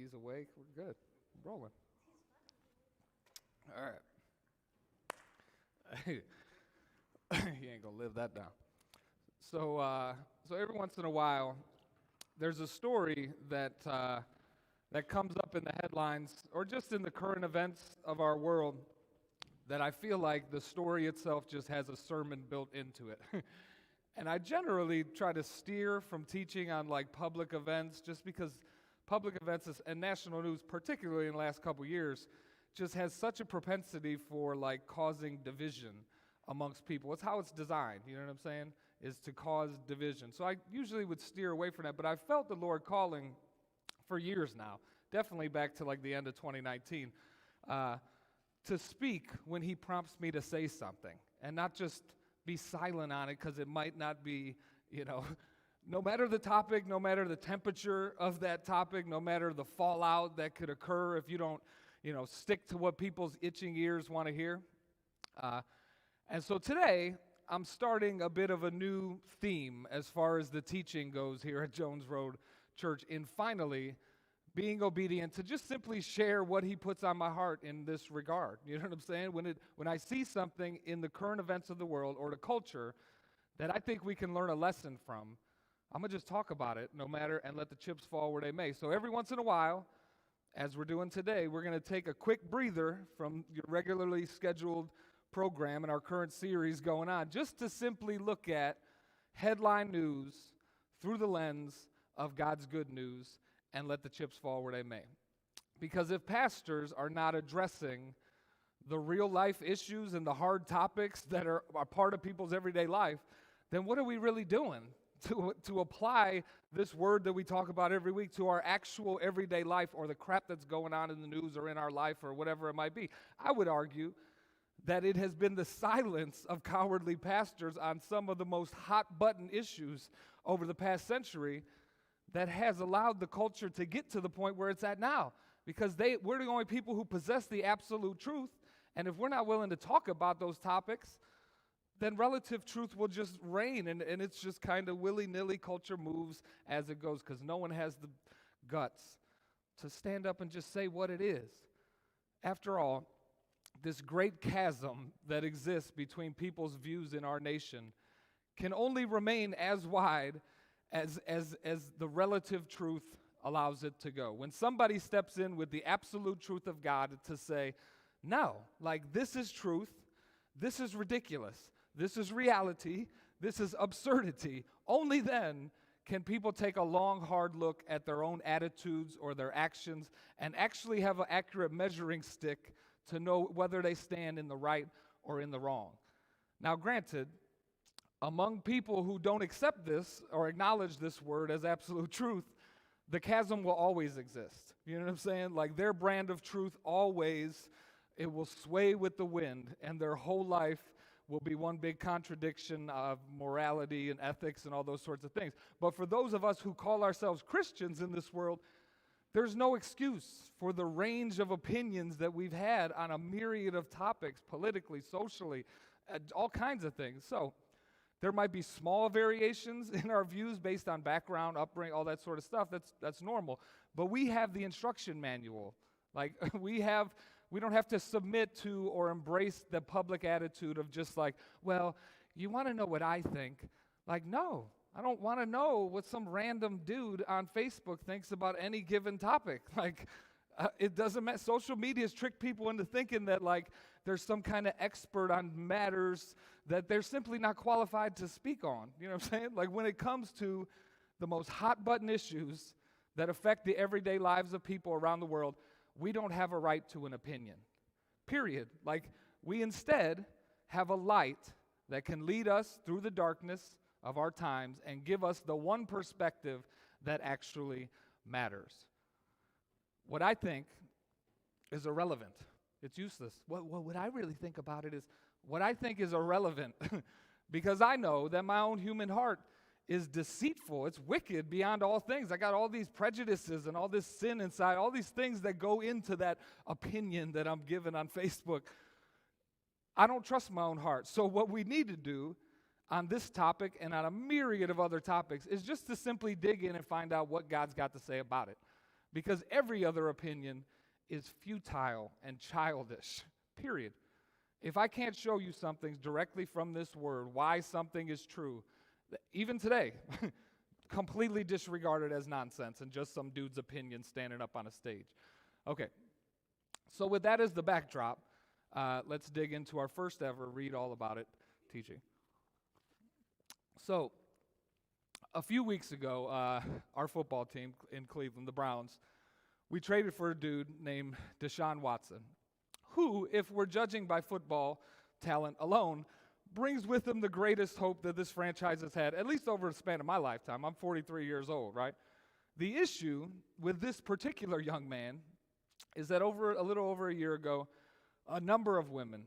He's awake. We're good. Rolling. All right. He ain't gonna live that down. So every once in a while, there's a story that comes up in the headlines or just in the current events of our world that I feel like the story itself just has a sermon built into it. And I generally try to steer from teaching on like public events just because public events and national news, particularly in the last couple years, just has such a propensity for like causing division amongst people. It's how it's designed, you know what I'm saying, is to cause division. So I usually would steer away from that, but I felt the Lord calling for years now, definitely back to like the end of 2019, to speak when he prompts me to say something and not just be silent on it because it might not be, no matter the topic, no matter the temperature of that topic, no matter the fallout that could occur if you don't, stick to what people's itching ears want to hear. And so today, I'm starting a bit of a new theme as far as the teaching goes here at Jones Road Church in finally being obedient to just simply share what he puts on my heart in this regard. You know what I'm saying? When I see something in the current events of the world or the culture that I think we can learn a lesson from, I'm going to just talk about it no matter and let the chips fall where they may. So every once in a while, as we're doing today, we're going to take a quick breather from your regularly scheduled program and our current series going on just to simply look at headline news through the lens of God's good news and let the chips fall where they may. Because if pastors are not addressing the real life issues and the hard topics that are part of people's everyday life, then what are we really doing to apply this word that we talk about every week to our actual everyday life or the crap that's going on in the news or in our life or whatever it might be? I would argue that it has been the silence of cowardly pastors on some of the most hot-button issues over the past century that has allowed the culture to get to the point where it's at now. Because we're the only people who possess the absolute truth, and if we're not willing to talk about those topics, then relative truth will just reign, and it's just kind of willy-nilly culture moves as it goes, because no one has the guts to stand up and just say what it is. After all, this great chasm that exists between people's views in our nation can only remain as wide as the relative truth allows it to go. When somebody steps in with the absolute truth of God to say, no, like this is truth, this is ridiculous, this is reality, this is absurdity, only then can people take a long, hard look at their own attitudes or their actions and actually have an accurate measuring stick to know whether they stand in the right or in the wrong. Now, granted, among people who don't accept this or acknowledge this word as absolute truth, the chasm will always exist. You know what I'm saying? Like their brand of truth always, it will sway with the wind, and their whole life will be one big contradiction of morality and ethics and all those sorts of things. But for those of us who call ourselves Christians in this world, there's no excuse for the range of opinions that we've had on a myriad of topics, politically, socially, all kinds of things. So there might be small variations in our views based on background, upbringing, all that sort of stuff. That's normal. But we have the instruction manual. Like we don't have to submit to or embrace the public attitude of just like, well, you want to know what I think? Like, no. I don't want to know what some random dude on Facebook thinks about any given topic. Like, it doesn't matter. Social media has tricked people into thinking that, like, there's some kind of expert on matters that they're simply not qualified to speak on. You know what I'm saying? Like, when it comes to the most hot-button issues that affect the everyday lives of people around the world, we don't have a right to an opinion, period. Like, we instead have a light that can lead us through the darkness of our times and give us the one perspective that actually matters. What I think is irrelevant. It's useless. What I really think about it is what I think is irrelevant because I know that my own human heart is deceitful. It's wicked beyond all things. I got all these prejudices and all this sin inside, all these things that go into that opinion that I'm given on Facebook. I don't trust my own heart. So what we need to do on this topic and on a myriad of other topics is just to simply dig in and find out what God's got to say about it. because every other opinion is futile and childish, period. If I can't show you something directly from this word, why something is true, even today, completely disregarded as nonsense and just some dude's opinion standing up on a stage. Okay, so with that as the backdrop, let's dig into our first ever Read All About It teaching. So, a few weeks ago, our football team in Cleveland, the Browns, we traded for a dude named Deshaun Watson, who, if we're judging by football talent alone, brings with him the greatest hope that this franchise has had, at least over the span of my lifetime. I'm 43 years old, right? The issue with this particular young man is that a little over a year ago, a number of women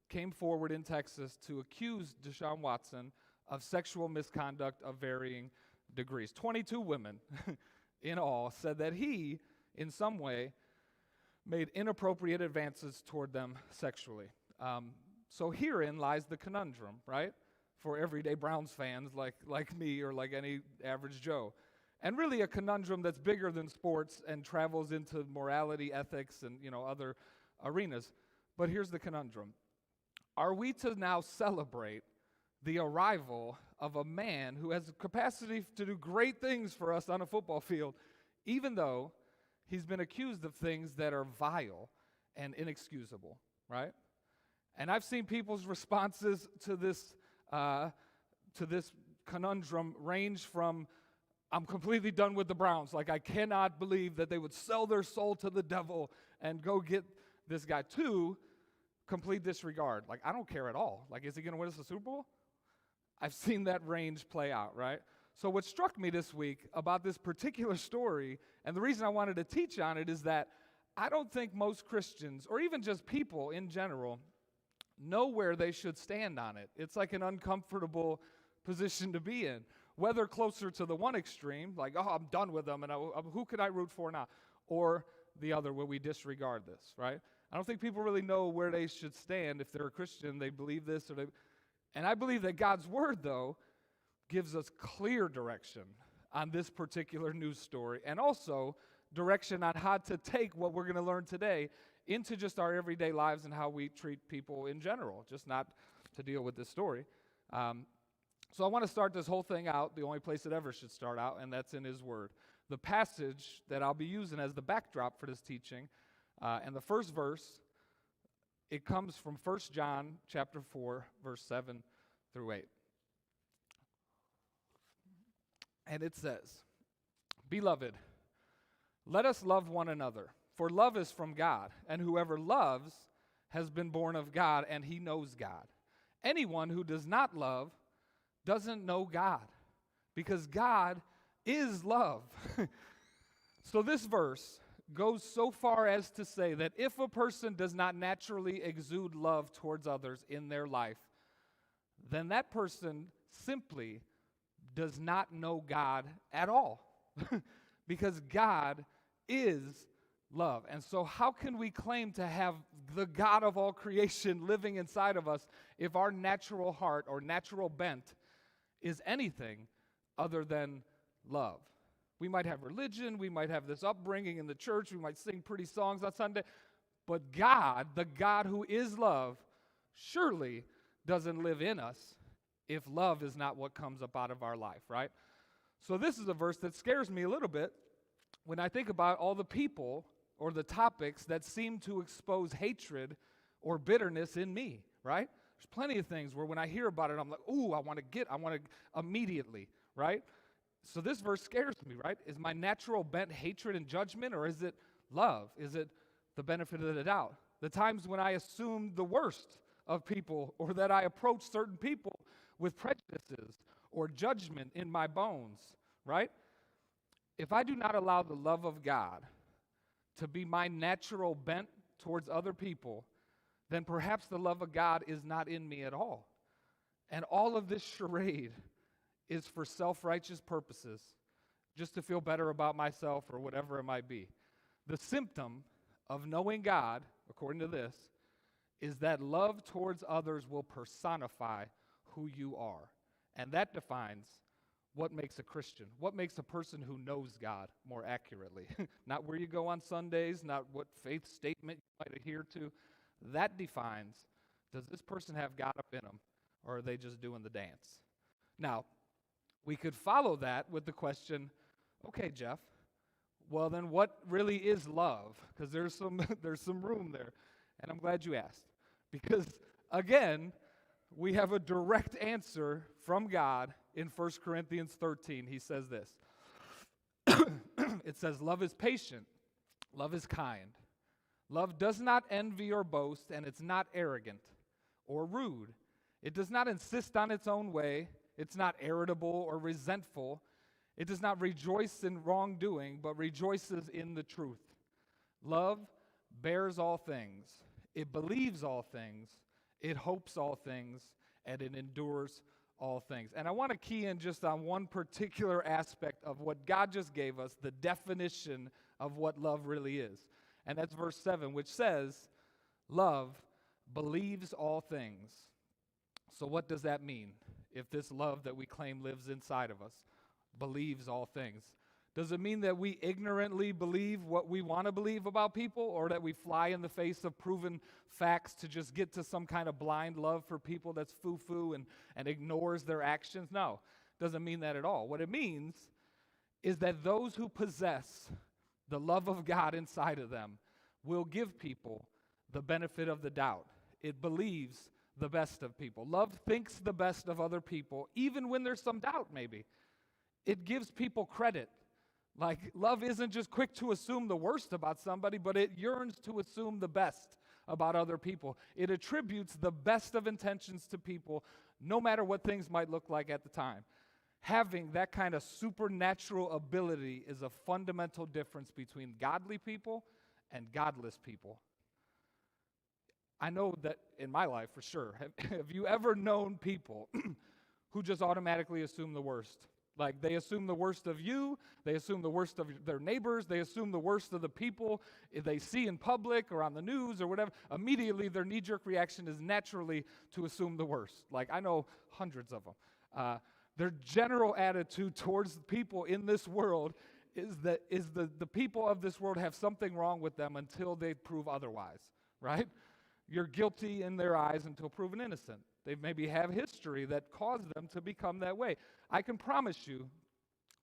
came forward in Texas to accuse Deshaun Watson of sexual misconduct of varying degrees. 22 women in all said that he, in some way, made inappropriate advances toward them sexually. So herein lies the conundrum, right, for everyday Browns fans like me or like any average Joe. And really a conundrum that's bigger than sports and travels into morality, ethics, and other arenas. But here's the conundrum. Are we to now celebrate the arrival of a man who has the capacity to do great things for us on a football field, even though he's been accused of things that are vile and inexcusable, right? And I've seen people's responses to this conundrum range from, I'm completely done with the Browns, like I cannot believe that they would sell their soul to the devil and go get this guy, to complete disregard. Like, I don't care at all. Like, is he going to win us a Super Bowl? I've seen that range play out, right? So what struck me this week about this particular story, and the reason I wanted to teach on it, is that I don't think most Christians, or even just people in general, know where they should stand on it. It's like an uncomfortable position to be in, whether closer to the one extreme, like, oh, I'm done with them, and who can I root for now, or the other, where we disregard this, right? I don't think people really know where they should stand. If they're a Christian, they believe this, and I believe that God's word, though, gives us clear direction on this particular news story, and also direction on how to take what we're going to learn today into just our everyday lives and how we treat people in general, just not to deal with this story. So I want to start this whole thing out the only place it ever should start out, and that's in His Word. The passage that I'll be using as the backdrop for this teaching, and the first verse, it comes from 1 John chapter 4, verse 7 through 8. And it says, "Beloved, let us love one another, for love is from God, and whoever loves has been born of God, and he knows God. Anyone who does not love doesn't know God, because God is love." So this verse goes so far as to say that if a person does not naturally exude love towards others in their life, then that person simply does not know God at all, because God is love. And so how can we claim to have the God of all creation living inside of us if our natural heart or natural bent is anything other than love? We might have religion, we might have this upbringing in the church, we might sing pretty songs on Sunday, but God, the God who is love, surely doesn't live in us if love is not what comes up out of our life, right? So this is a verse that scares me a little bit when I think about all the people or the topics that seem to expose hatred or bitterness in me, right? There's plenty of things where when I hear about it, I'm like, ooh, I want to immediately, right? So this verse scares me, right? Is my natural bent hatred and judgment, or is it love? Is it the benefit of the doubt? The times when I assume the worst of people, or that I approach certain people with prejudices or judgment in my bones, right? If I do not allow the love of God to be my natural bent towards other people, then perhaps the love of God is not in me at all. And all of this charade is for self-righteous purposes, just to feel better about myself or whatever it might be. The symptom of knowing God, according to this, is that love towards others will personify who you are. And that defines what makes a Christian, what makes a person who knows God more accurately. Not where you go on Sundays, not what faith statement you might adhere to. That defines, does this person have God up in them, or are they just doing the dance? Now, we could follow that with the question, okay, Jeff, well then what really is love? Because there's some room there. And I'm glad you asked. Because again, we have a direct answer from God in 1 Corinthians 13. He says this. It says, love is patient. Love is kind. Love does not envy or boast, and it's not arrogant or rude. It does not insist on its own way. It's not irritable or resentful. It does not rejoice in wrongdoing, but rejoices in the truth. Love bears all things. It believes all things. It hopes all things, and it endures all things. And I want to key in just on one particular aspect of what God just gave us, the definition of what love really is. And that's verse 7, which says, love believes all things. So what does that mean? If this love that we claim lives inside of us believes all things. Does it mean that we ignorantly believe what we want to believe about people, or that we fly in the face of proven facts to just get to some kind of blind love for people that's foo-foo and ignores their actions? No, doesn't mean that at all. What it means is that those who possess the love of God inside of them will give people the benefit of the doubt. It believes the best of people. Love thinks the best of other people, even when there's some doubt maybe. It gives people credit. Like, love isn't just quick to assume the worst about somebody, but it yearns to assume the best about other people. It attributes the best of intentions to people, no matter what things might look like at the time. Having that kind of supernatural ability is a fundamental difference between godly people and godless people. I know that in my life, for sure. Have you ever known people who just automatically assume the worst? Like, they assume the worst of you, they assume the worst of their neighbors, they assume the worst of the people they see in public or on the news or whatever. Immediately, their knee-jerk reaction is naturally to assume the worst. Like, I know hundreds of them. Their general attitude towards people in this world is that the people of this world have something wrong with them until they prove otherwise, right? You're guilty in their eyes until proven innocent. They maybe have history that caused them to become that way. I can promise you,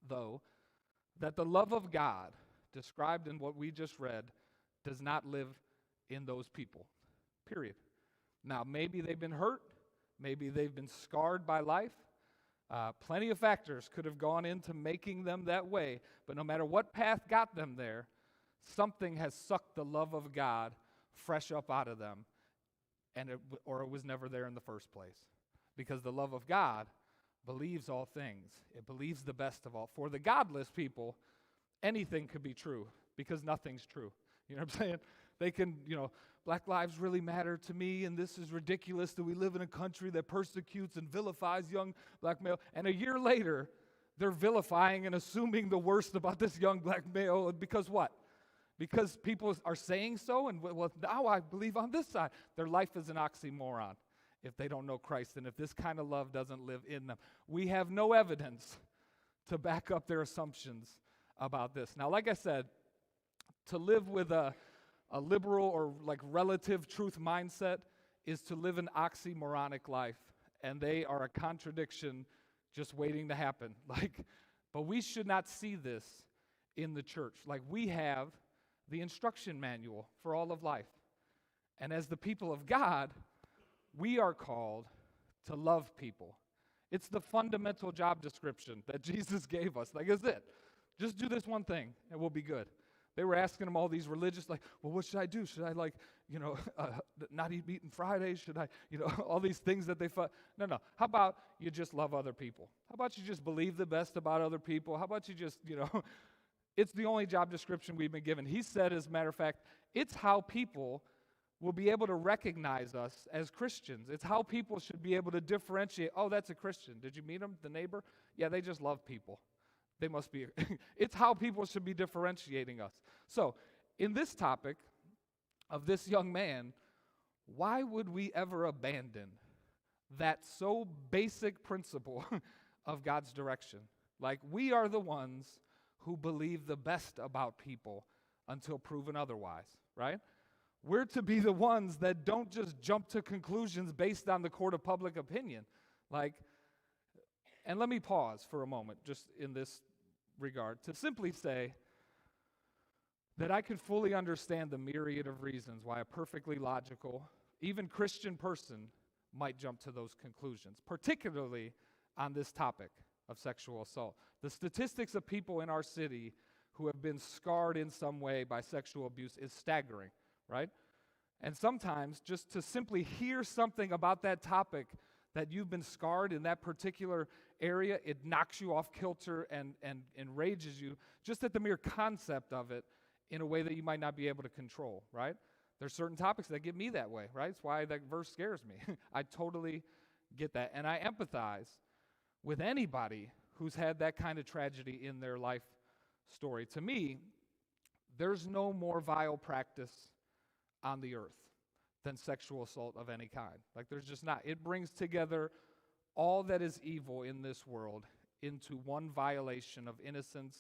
though, that the love of God described in what we just read does not live in those people, period. Now, maybe they've been hurt. Maybe they've been scarred by life. Plenty of factors could have gone into making them that way. But no matter what path got them there, something has sucked the love of God fresh up out of them, or it was never there in the first place. Because the love of God believes all things. It believes the best of all. For the godless people, anything could be true because nothing's true. You know what I'm saying? They can, Black lives really matter to me, and this is ridiculous that we live in a country that persecutes and vilifies young black male. And a year later, they're vilifying and assuming the worst about this young black male. Because what? Because people are saying so, and well, now I believe on this side. Their life is an oxymoron if they don't know Christ, and if this kind of love doesn't live in them. We have no evidence to back up their assumptions about this. Now, like I said, to live with a liberal or like relative truth mindset is to live an oxymoronic life, and they are a contradiction just waiting to happen. But we should not see this in the church. Like, we have the instruction manual for all of life. And as the people of God, we are called to love people. It's the fundamental job description that Jesus gave us. Like, is it? Just do this one thing and we'll be good. They were asking him all these religious, well, what should I do? Should I, not eat meat on Fridays? Should I, all these things that they thought. No. How about you just love other people? How about you just believe the best about other people? How about you just, it's the only job description we've been given. He said, as a matter of fact, it's how people will be able to recognize us as Christians. It's how people should be able to differentiate, oh, that's a Christian. Did you meet him, the neighbor? Yeah, they just love people. They must be. It's how people should be differentiating us. So, in this topic of this young man, why would we ever abandon that so basic principle of God's direction? Like, we are the ones who believe the best about people until proven otherwise, right? We're to be the ones that don't just jump to conclusions based on the court of public opinion. Like, and let me pause for a moment just in this regard to simply say that I could fully understand the myriad of reasons why a perfectly logical, even Christian person might jump to those conclusions, particularly on this topic of sexual assault. The statistics of people in our city who have been scarred in some way by sexual abuse is staggering, right? And sometimes just to simply hear something about that topic, that you've been scarred in that particular area, it knocks you off kilter and enrages you just at the mere concept of it in a way that you might not be able to control, right? There's certain topics that get me that way, right? It's why that verse scares me. I totally get that. And I empathize with anybody who's had that kind of tragedy in their life story. To me, there's no more vile practice on the earth than sexual assault of any kind. Like, there's just not. It brings together all that is evil in this world into one violation of innocence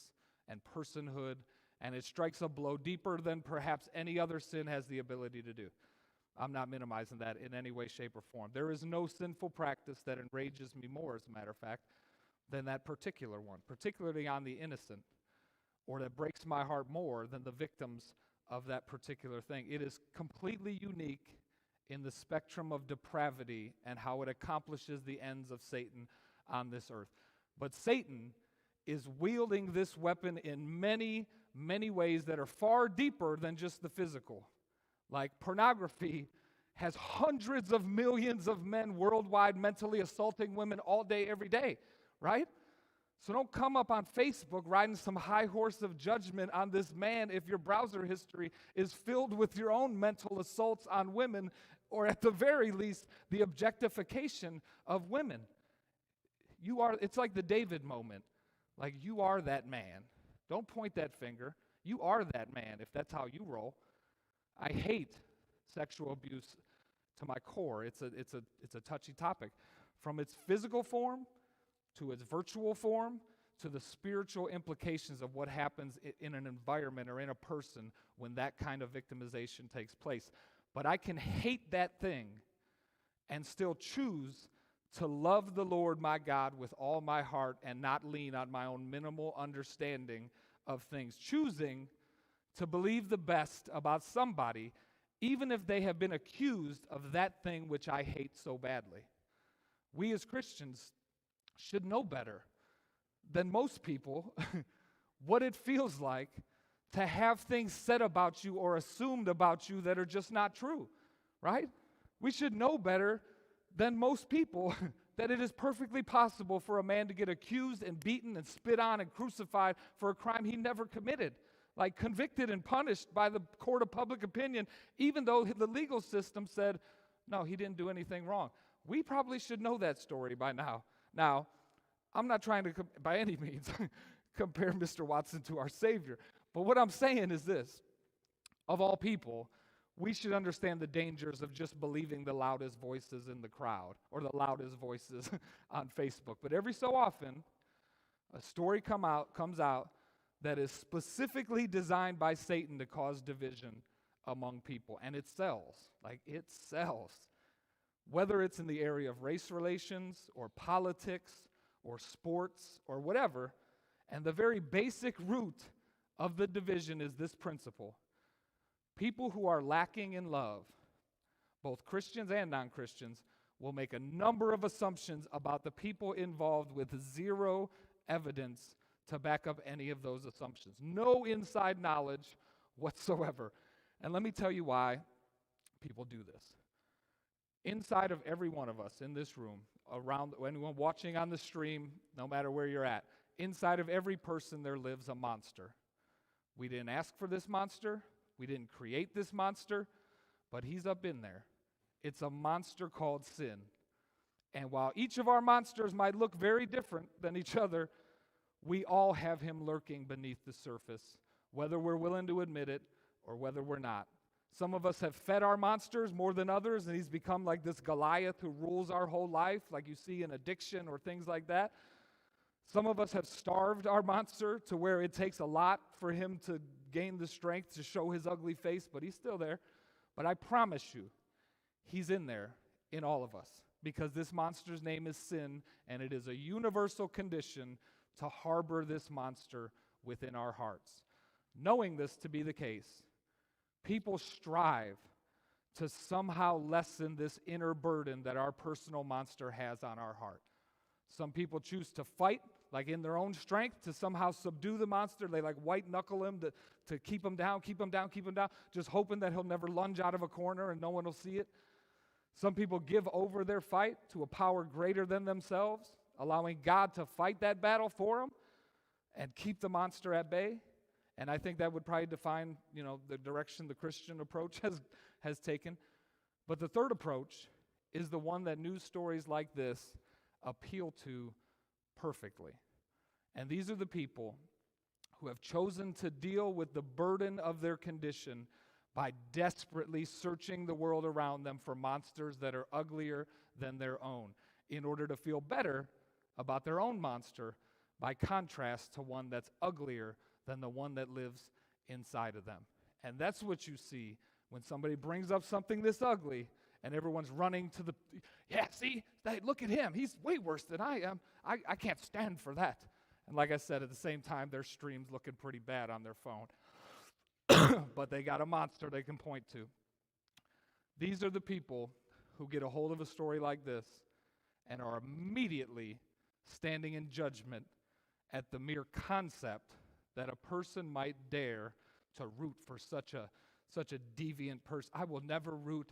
and personhood, and it strikes a blow deeper than perhaps any other sin has the ability to do. I'm not minimizing that in any way, shape, or form. There is no sinful practice that enrages me more, as a matter of fact, than that particular one, particularly on the innocent, or that breaks my heart more than the victims of that particular thing. It is completely unique in the spectrum of depravity and how it accomplishes the ends of Satan on this earth. But Satan is wielding this weapon in many, many ways that are far deeper than just the physical. Like, pornography has hundreds of millions of men worldwide mentally assaulting women all day, every day, right? So don't come up on Facebook riding some high horse of judgment on this man if your browser history is filled with your own mental assaults on women, or at the very least, the objectification of women. It's like the David moment. Like, you are that man. Don't point that finger. You are that man if that's how you roll. I hate sexual abuse to my core. It's a touchy topic. From its physical form to its virtual form to the spiritual implications of what happens in an environment or in a person when that kind of victimization takes place. But I can hate that thing and still choose to love the Lord my God with all my heart and not lean on my own minimal understanding of things. Choosing to believe the best about somebody, even if they have been accused of that thing which I hate so badly. We as Christians should know better than most people what it feels like to have things said about you or assumed about you that are just not true, right? We should know better than most people that it is perfectly possible for a man to get accused and beaten and spit on and crucified for a crime he never committed, like convicted and punished by the court of public opinion, even though the legal system said, no, he didn't do anything wrong. We probably should know that story by now. Now, I'm not trying to, by any means, compare Mr. Watson to our Savior. But what I'm saying is this. Of all people, we should understand the dangers of just believing the loudest voices in the crowd or the loudest voices on Facebook. But every so often, a story comes out that is specifically designed by Satan to cause division among people. And it sells. Like, it sells. Whether it's in the area of race relations or politics or sports or whatever, and the very basic root of the division is this principle. People who are lacking in love, both Christians and non-Christians, will make a number of assumptions about the people involved with zero evidence to back up any of those assumptions. No inside knowledge whatsoever. And let me tell you why people do this. Inside of every one of us in this room, around anyone watching on the stream, no matter where you're at, inside of every person there lives a monster. We didn't ask for this monster. We didn't create this monster, but he's up in there. It's a monster called sin. And while each of our monsters might look very different than each other, we all have him lurking beneath the surface, whether we're willing to admit it or whether we're not. Some of us have fed our monsters more than others, and he's become like this Goliath who rules our whole life, like you see in addiction or things like that. Some of us have starved our monster to where it takes a lot for him to gain the strength to show his ugly face, but he's still there. But I promise you, he's in there in all of us, because this monster's name is sin, and it is a universal condition to harbor this monster within our hearts. Knowing this to be the case, people strive to somehow lessen this inner burden that our personal monster has on our heart. Some people choose to fight, like in their own strength, to somehow subdue the monster. They like white knuckle him to keep him down, just hoping that he'll never lunge out of a corner and no one will see it. Some people give over their fight to a power greater than themselves, allowing God to fight that battle for them and keep the monster at bay. And I think that would probably define, the direction the Christian approach has taken. But the third approach is the one that news stories like this appeal to perfectly. And these are the people who have chosen to deal with the burden of their condition by desperately searching the world around them for monsters that are uglier than their own, in order to feel better about their own monster, by contrast to one that's uglier than the one that lives inside of them. And that's what you see when somebody brings up something this ugly and everyone's running to see, look at him. He's way worse than I am. I can't stand for that. And like I said, at the same time, their stream's looking pretty bad on their phone. But they got a monster they can point to. These are the people who get a hold of a story like this and are immediately standing in judgment at the mere concept that a person might dare to root for such a deviant person. I will never root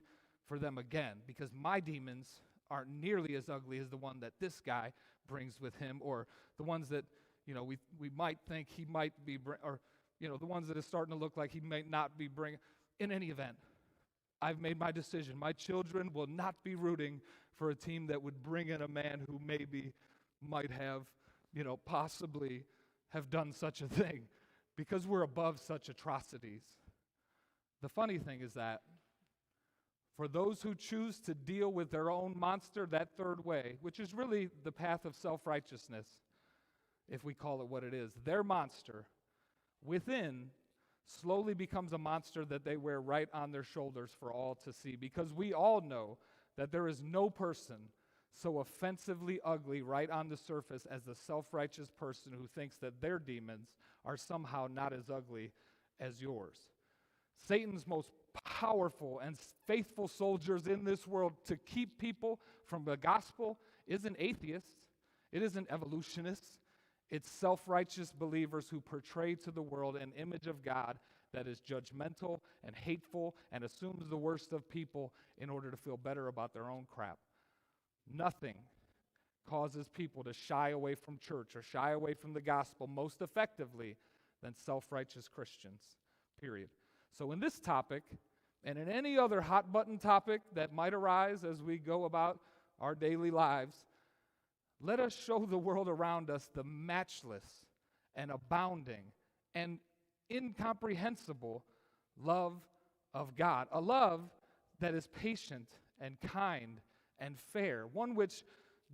for them again, because my demons aren't nearly as ugly as the one that this guy brings with him, or the ones that we might think he might be, or the ones that are starting to look like he may not be bringing. In any event, I've made my decision. My children will not be rooting for a team that would bring in a man who maybe might have, possibly have done such a thing, because we're above such atrocities. The funny thing is that for those who choose to deal with their own monster that third way, which is really the path of self-righteousness, if we call it what it is, their monster within slowly becomes a monster that they wear right on their shoulders for all to see, because we all know that there is no person so offensively ugly right on the surface as the self-righteous person who thinks that their demons are somehow not as ugly as yours. Satan's most powerful and faithful soldiers in this world to keep people from the gospel isn't atheists, it isn't evolutionists, it's self-righteous believers who portray to the world an image of God that is judgmental and hateful and assumes the worst of people in order to feel better about their own crap. Nothing causes people to shy away from church or shy away from the gospel most effectively than self-righteous Christians, period. So in this topic, and in any other hot-button topic that might arise as we go about our daily lives, let us show the world around us the matchless and abounding and incomprehensible love of God, a love that is patient and kind and fair, one which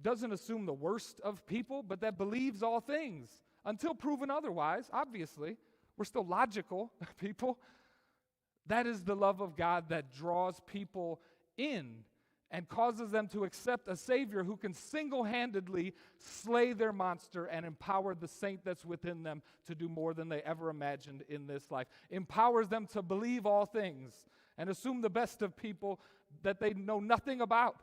doesn't assume the worst of people, but that believes all things until proven otherwise. Obviously, we're still logical people. That is the love of God that draws people in and causes them to accept a Savior who can single-handedly slay their monster and empower the saint that's within them to do more than they ever imagined in this life. Empowers them to believe all things and assume the best of people that they know nothing about.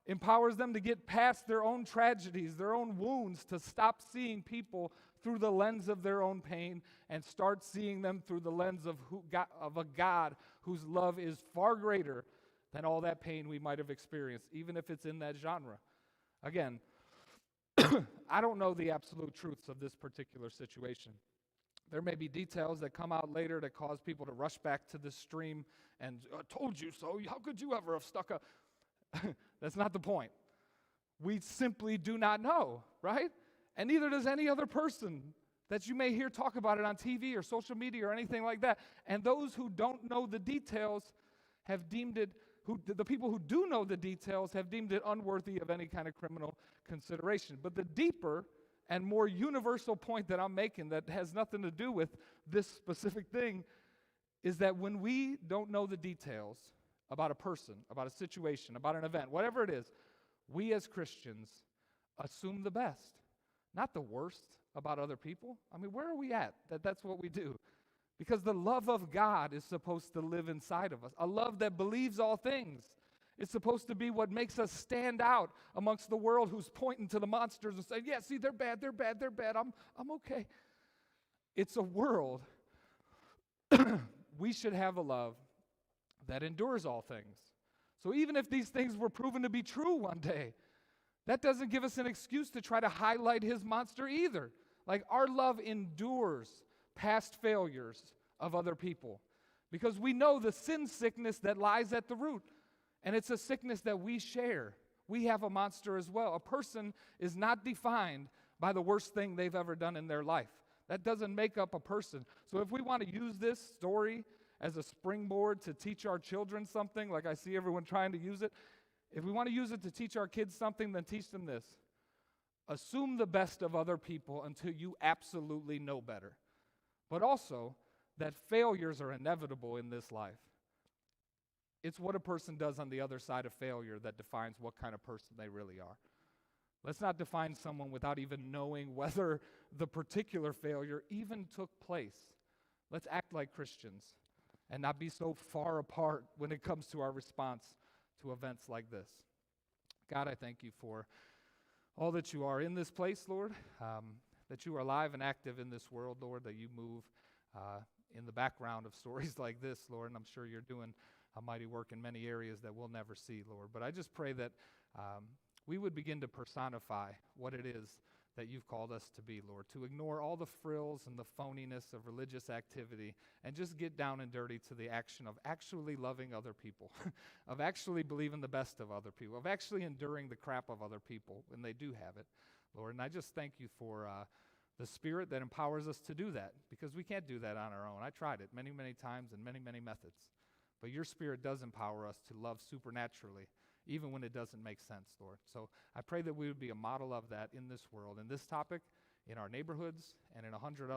Empowers them to get past their own tragedies, their own wounds, to stop seeing people through the lens of their own pain and start seeing them through the lens of a God whose love is far greater than all that pain we might have experienced, even if it's in that genre. Again, I don't know the absolute truths of this particular situation. There may be details that come out later that cause people to rush back to the stream and, told you so, how could you ever have stuck a... That's not the point. We simply do not know, right? And neither does any other person that you may hear talk about it on TV or social media or anything like that. And those who don't know the details have deemed it, the people who do know the details have deemed it unworthy of any kind of criminal consideration. But the deeper and more universal point that I'm making that has nothing to do with this specific thing is that when we don't know the details about a person, about a situation, about an event, whatever it is, we as Christians assume the best, not the worst about other people. I mean, where are we at that that's what we do? Because the love of God is supposed to live inside of us, a love that believes all things. It's supposed to be what makes us stand out amongst the world who's pointing to the monsters and saying, yeah, see, they're bad, they're bad, they're bad, I'm okay. It's a world. We should have a love that endures all things. So even if these things were proven to be true one day, that doesn't give us an excuse to try to highlight his monster either. Like, our love endures past failures of other people because we know the sin sickness that lies at the root. And it's a sickness that we share. We have a monster as well. A person is not defined by the worst thing they've ever done in their life. That doesn't make up a person. So if we want to use this story as a springboard to teach our children something, like I see everyone trying to use it, if we want to use it to teach our kids something, then teach them this. Assume the best of other people until you absolutely know better. But also that failures are inevitable in this life. It's what a person does on the other side of failure that defines what kind of person they really are. Let's not define someone without even knowing whether the particular failure even took place. Let's act like Christians and not be so far apart when it comes to our response to events like this. God, I thank you for all that you are in this place, Lord, that you are alive and active in this world, Lord, that you move in the background of stories like this, Lord, and I'm sure you're doing a mighty work in many areas that we'll never see, Lord. But I just pray that we would begin to personify what it is that you've called us to be, Lord, to ignore all the frills and the phoniness of religious activity and just get down and dirty to the action of actually loving other people, of actually believing the best of other people, of actually enduring the crap of other people when they do have it, Lord. And I just thank you for the Spirit that empowers us to do that, because we can't do that on our own. I tried it many, many times in many, many methods. But your Spirit does empower us to love supernaturally, even when it doesn't make sense, Lord. So I pray that we would be a model of that in this world, in this topic, in our neighborhoods, and in 100 other